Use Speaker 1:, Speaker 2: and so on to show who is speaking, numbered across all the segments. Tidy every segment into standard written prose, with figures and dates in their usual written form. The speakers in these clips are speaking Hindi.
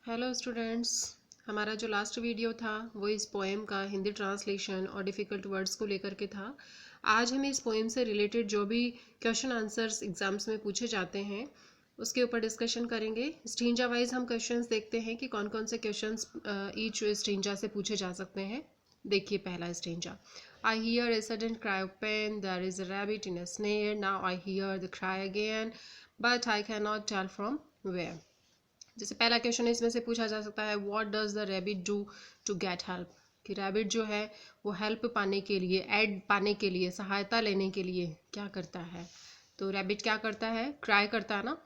Speaker 1: हेलो स्टूडेंट्स, हमारा जो लास्ट वीडियो था वो इस पोएम का हिंदी ट्रांसलेशन और डिफ़िकल्ट वर्ड्स को लेकर के था। आज हम इस पोएम से रिलेटेड जो भी क्वेश्चन आंसर्स एग्जाम्स में पूछे जाते हैं उसके ऊपर डिस्कशन करेंगे। स्ट्रिंजा वाइज हम क्वेश्चंस देखते हैं कि कौन कौन से क्वेश्चंस ईच स्ट्रिंजा से पूछे जा सकते हैं। देखिए पहला stanza, I hear a sudden cry of pain, there is a rabbit in a snare, now I hear the cry again but I can not tell from where. जैसे पहला क्वेश्चन इसमें से पूछा जा सकता है, what does the rabbit do to get help, कि रैबिट जो है वो हेल्प पाने के लिए, एड पाने के लिए, सहायता लेने के लिए क्या करता है। तो रैबिट क्या करता है, क्राई करता है ना।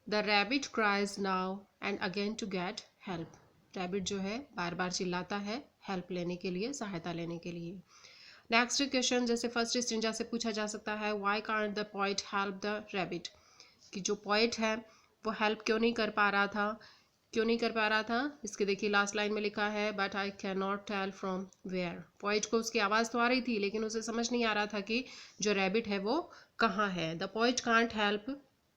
Speaker 1: The rabbit cries now and again to get help. Rabbit जो है बार बार चिल्लाता है हेल्प लेने के लिए, सहायता लेने के लिए। नेक्स्ट क्वेश्चन जैसे फर्स्ट स्ट्रिंजा से पूछा जा सकता है, why can't the poet help the rabbit, कि जो पोएट है वो हेल्प क्यों नहीं कर पा रहा था, क्यों नहीं कर पा रहा था। इसके देखिए लास्ट लाइन में लिखा है, but I can not tell from where. Poet को उसकी आवाज़ तो आ रही थी लेकिन उसे समझ नहीं आ रहा था कि जो रैबिट है वो कहाँ है। The poet can't help,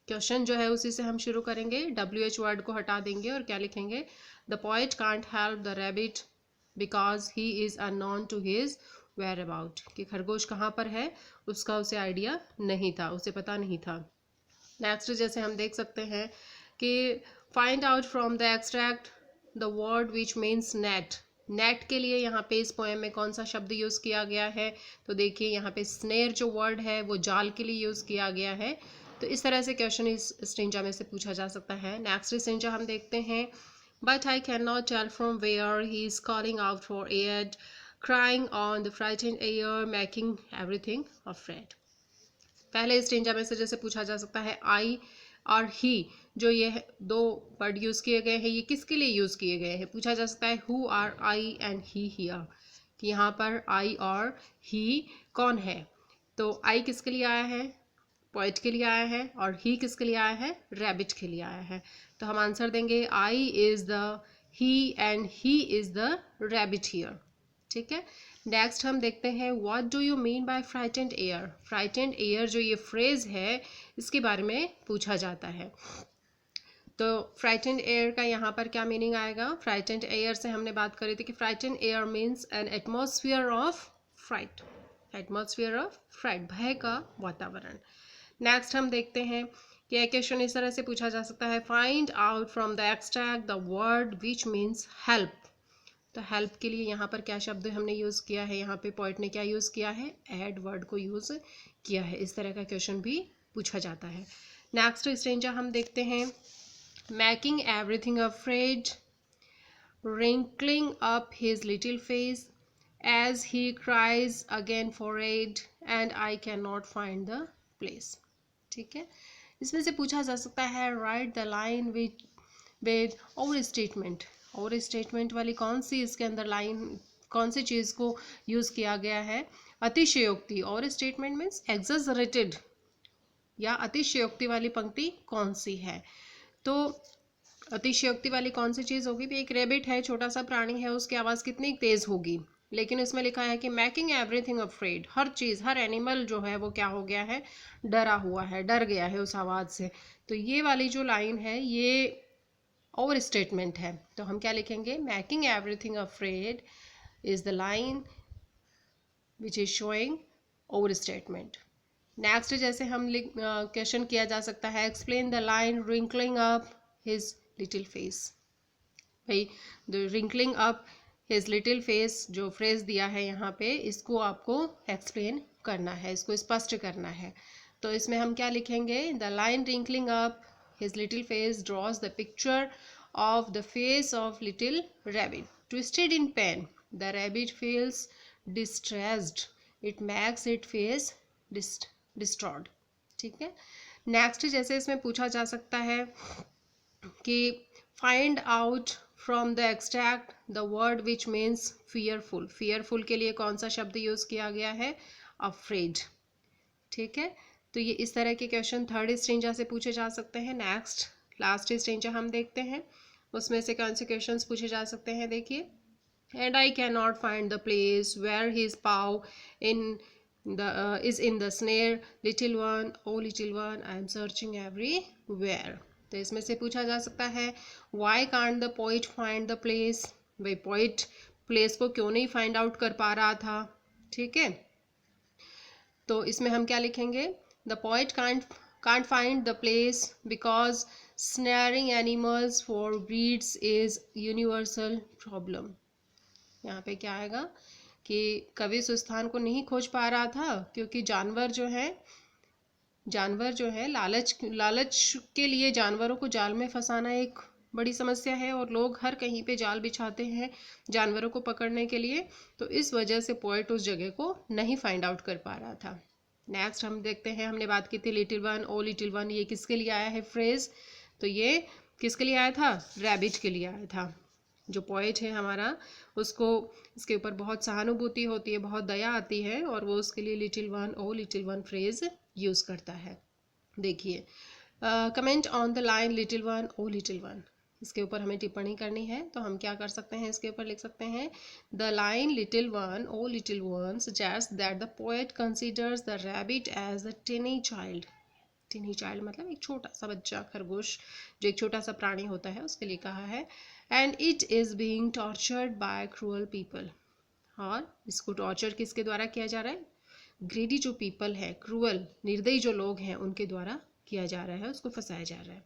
Speaker 1: question जो है उसी से हम शुरू करेंगे। WH वर्ड को हटा देंगे और क्या लिखेंगे, the poet can't help the rabbit because he is unknown to his where about, कि खरगोश कहाँ पर है उसका उसे आइडिया नहीं था, उसे पता नहीं था। नेक्स्ट जैसे हम देख सकते हैं कि find out from the extract the word which means net. Net के लिए यहाँ पे इस पोएम में कौन सा शब्द यूज़ किया गया है, तो देखिए यहाँ पे स्नेर जो वर्ड है वो जाल के लिए यूज़ किया गया है। तो इस तरह से क्वेश्चन इस स्ट्रिंजा में से पूछा जा सकता है। नेक्स्ट स्ट्रिंजा हम देखते हैं, but I can not tell from where he is calling out for aid, crying on the frightened air, making everything afraid. पहले स्ट्रिंजा में से जैसे पूछा जा सकता है, आई और ही, जो ये दो वर्ड यूज़ किए गए हैं ये किसके लिए यूज़ किए गए हैं। पूछा जा सकता है, who are I and he here, कि यहाँ पर आई और ही कौन है। तो आई किसके लिए आया है, पोएट के लिए आया है, और ही किसके लिए आया है, रैबिट के लिए आया है। तो हम आंसर देंगे, I is the he and he is the rabbit here. ठीक है। नेक्स्ट हम देखते हैं, what do you mean by frightened air. Frightened air जो ये फ्रेज है इसके बारे में पूछा जाता है। तो फ्राइटेंड एयर का यहाँ पर क्या मीनिंग आएगा। फ्राइटेंड एयर से हमने बात करी थी कि frightened air means an atmosphere of fright, atmosphere of fright, भय का वातावरण। नेक्स्ट हम देखते हैं कि एक क्वेश्चन इस तरह से पूछा जा सकता है, find out from the extract the word which means help. तो हेल्प के लिए यहाँ पर क्या शब्द हमने यूज़ किया है, यहाँ पे पोएट ने क्या यूज़ किया है, एड वर्ड को यूज़ किया है। इस तरह का क्वेश्चन भी पूछा जाता है। नेक्स्ट स्ट्रेंजा हम देखते हैं, making everything afraid, wrinkling up his little face as he cries again for aid and I cannot find the place। ठीक है। इसमें से पूछा जा सकता है, राइट द लाइन विद और स्टेटमेंट। और स्टेटमेंट वाली कौन सी इसके अंदर लाइन, कौन सी चीज़ को यूज़ किया गया है, अतिशयोक्ति। और स्टेटमेंट मीन्स एग्जैजरेटेड, या अतिशयोक्ति वाली पंक्ति कौन सी है। तो अतिशयोक्ति वाली कौन सी चीज़ होगी, भी एक रेबिट है, छोटा सा प्राणी है, उसकी आवाज़ कितनी तेज़ होगी। लेकिन इसमें लिखा है कि मेकिंग एवरीथिंग अफ्रेड, हर चीज़, हर एनिमल जो है वो क्या हो गया है, डरा हुआ है, डर गया है उस आवाज़ से। तो ये वाली जो लाइन है ये ओवर स्टेटमेंट है। तो हम क्या लिखेंगे, making everything afraid is the line which is showing over statement. Next जैसे हम क्वेश्चन किया जा सकता है, explain the line wrinkling up his little face. भाई the wrinkling up his little face जो फ्रेज दिया है यहाँ पे, इसको आपको एक्सप्लेन करना है, इसको स्पष्ट करना है। तो इसमें हम क्या लिखेंगे, the line wrinkling up his little face draws the picture of the face of little rabbit twisted in pain. The rabbit feels distressed, it makes its face distraught। ठीक है। नेक्स्ट जैसे इसमें पूछा जा सकता है कि find out from the extract the word which means fearful. Fearful के लिए कौन सा शब्द यूज़ किया गया है, अफ्रेड। ठीक है। तो ये इस तरह के क्वेश्चन थर्ड स्ट्रिंजा से पूछे जा सकते हैं। नेक्स्ट लास्ट स्ट्रिंजा हम देखते हैं, उसमें से कौन से क्वेश्चंस पूछे जा सकते हैं। देखिए, and I can not find the place where his paw in the is in the snare, little one O little one I am searching everywhere. तो इसमें से पूछा जा सकता है why can't the poet find the place, भाई पोइट प्लेस को क्यों नहीं फाइंड आउट कर पा रहा था। ठीक है, तो इसमें हम क्या लिखेंगे, the poet can't find the place because snaring animals for breeds is universal problem। यहाँ पे क्या आएगा कि कवि उस स्थान को नहीं खोज पा रहा था क्योंकि जानवर जो है लालच के लिए जानवरों को जाल में फंसाना एक बड़ी समस्या है और लोग हर कहीं पे जाल बिछाते हैं जानवरों को पकड़ने के लिए, तो इस वजह से पोएट उस जगह को नहीं फाइंड आउट कर पा रहा था। नेक्स्ट हम देखते हैं, हमने बात की थी little one O little one, ये किसके लिए आया है फ्रेज, तो ये किसके लिए आया था, रैबिट के लिए आया था। जो पोएट है हमारा उसको इसके ऊपर बहुत सहानुभूति होती है, बहुत दया आती है और वो उसके लिए little one O little one phrase use करता है। देखिए, comment on the line little one O little one, इसके ऊपर हमें टिप्पणी करनी है, तो हम क्या कर सकते हैं, इसके ऊपर लिख सकते हैं the line little one O little one suggest that the poet considers the rabbit as the tiny child. Tiny child मतलब एक छोटा सा बच्चा, खरगोश जो एक छोटा सा प्राणी होता है उसके लिए कहा है। And it is being tortured by cruel people, और इसको टॉर्चर किसके द्वारा किया जा रहा है, ग्रेडी जो पीपल है, क्रूअल निर्दयी जो लोग हैं उनके द्वारा किया जा रहा है, उसको फंसाया जा रहा है।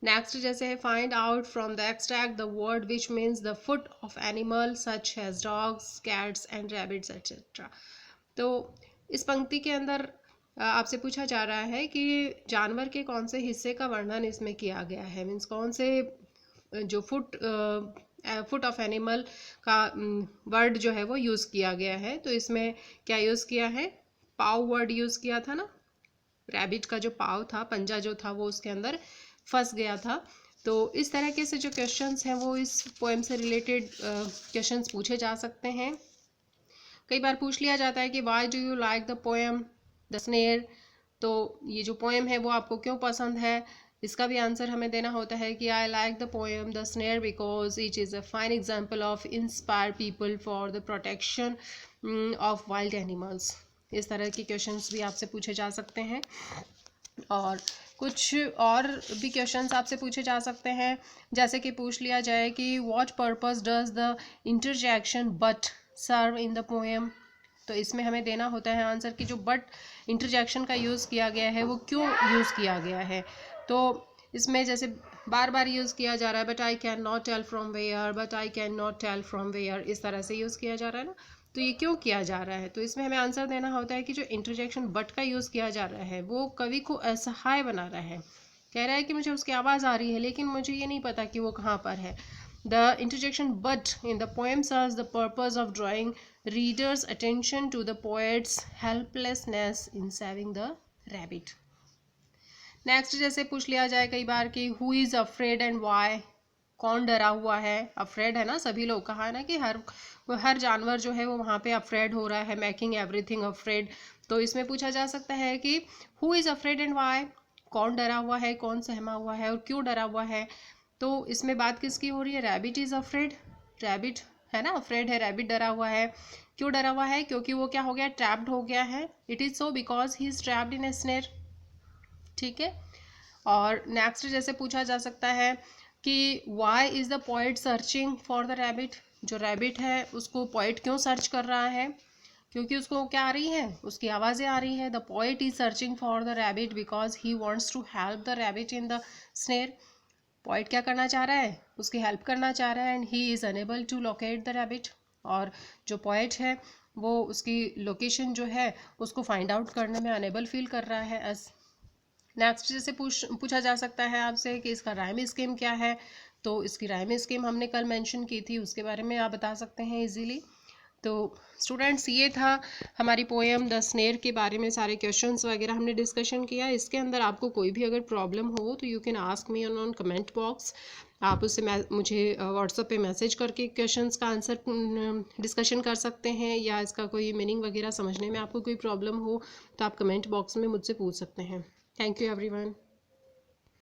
Speaker 1: नेक्स्ट जैसे है find out from the extract the word which means the foot of animal such has dogs cats and rabbits etcetera. तो इस पंक्ति के अंदर आपसे पूछा जा रहा है कि जानवर के कौन से हिस्से का वर्णन इसमें किया गया है, मीन्स कौन से जो फुट ऑफ एनिमल का वर्ड जो है वो यूज़ किया गया है। तो इसमें क्या यूज़ किया है, पाव वर्ड यूज़ किया था ना, रैबिट का जो पाव था, पंजा जो था वो उसके अंदर फंस गया था। तो इस तरीके से जो क्वेश्चंस हैं वो इस पोएम से रिलेटेड क्वेश्चंस पूछे जा सकते हैं। कई बार पूछ लिया जाता है कि why do you like the poem the snare, तो ये जो पोएम है वो आपको क्यों पसंद है, इसका भी आंसर हमें देना होता है कि I like the poem the snare because it is a fine example of inspire people for the protection of wild animals. इस तरह के क्वेश्चंस भी आपसे पूछे जा सकते हैं और कुछ और भी क्वेश्चंस आपसे पूछे जा सकते हैं, जैसे कि पूछ लिया जाए कि what purpose does the interjection but serve in the poem, तो इसमें हमें देना होता है आंसर कि जो बट इंटरजेक्शन का यूज़ किया गया है वो क्यों यूज़ किया गया है। तो इसमें जैसे बार बार यूज़ किया जा रहा है but I can not tell from where, but I can not tell from where, इस तरह से यूज़ किया जा रहा है ना, तो ये क्यों किया जा रहा है, तो इसमें हमें आंसर देना होता है कि जो इंटरजेक्शन बट का यूज़ किया जा रहा है वो कवि को असहाय बना रहा है, कह रहा है कि मुझे उसकी आवाज़ आ रही है लेकिन मुझे ये नहीं पता कि वो कहाँ पर है। The interjection but in the poem serves the purpose of drawing readers' attention to the poet's helplessness in saving the rabbit. Next जैसे पूछ लिया जाए कई बार कि who is afraid and why, कौन डरा हुआ है, अफ्रेड है ना, सभी लोग, कहा है ना कि हर जानवर जो है वो वहाँ पे अफ्रेड हो रहा है, मेकिंग एवरीथिंग अफ्रेड। तो इसमें पूछा जा सकता है कि who is afraid and why, कौन डरा हुआ है, कौन सहमा हुआ है और क्यों डरा हुआ है। तो इसमें बात किसकी हो रही है, रैबिट इज़ अफ्रेड, रैबिट है ना अफ्रेड है, रैबिट डरा हुआ है। क्यों डरा हुआ है, क्योंकि वो क्या हो गया, ट्रैप्ड हो गया है, it is so because he is trapped in A snare. ठीक है, और नेक्स्ट जैसे पूछा जा सकता है कि why is the poet searching for the rabbit, जो रैबिट है उसको पोइट क्यों सर्च कर रहा है, क्योंकि उसको क्या आ रही है, उसकी आवाज़ें आ रही है। The poet is searching for the rabbit because he wants to help the rabbit in the snare, poet क्या करना चाह रहा है, उसकी हेल्प करना चाह रहा है and he is unable to locate the rabbit, और जो पॉइंट है वो उसकी लोकेशन जो है उसको फाइंड आउट करने में अनेबल फील कर रहा है एस। नेक्स्ट जैसे पूछा जा सकता है आपसे कि इसका राइम स्कीम क्या है, तो इसकी राइम स्कीम हमने कल मेंशन की थी, उसके बारे में आप बता सकते हैं इजीली। तो स्टूडेंट्स ये था हमारी पोएम द स्नेर के बारे में, सारे क्वेश्चंस वगैरह हमने डिस्कशन किया। इसके अंदर आपको कोई भी अगर प्रॉब्लम हो तो you can ask me on comment box, आप उससे मुझे व्हाट्सएप पे मैसेज करके क्वेश्चंस का आंसर डिस्कशन कर सकते हैं, या इसका कोई मीनिंग वगैरह समझने में आपको कोई प्रॉब्लम हो तो आप कमेंट बॉक्स में मुझसे पूछ सकते हैं। Thank you everyone.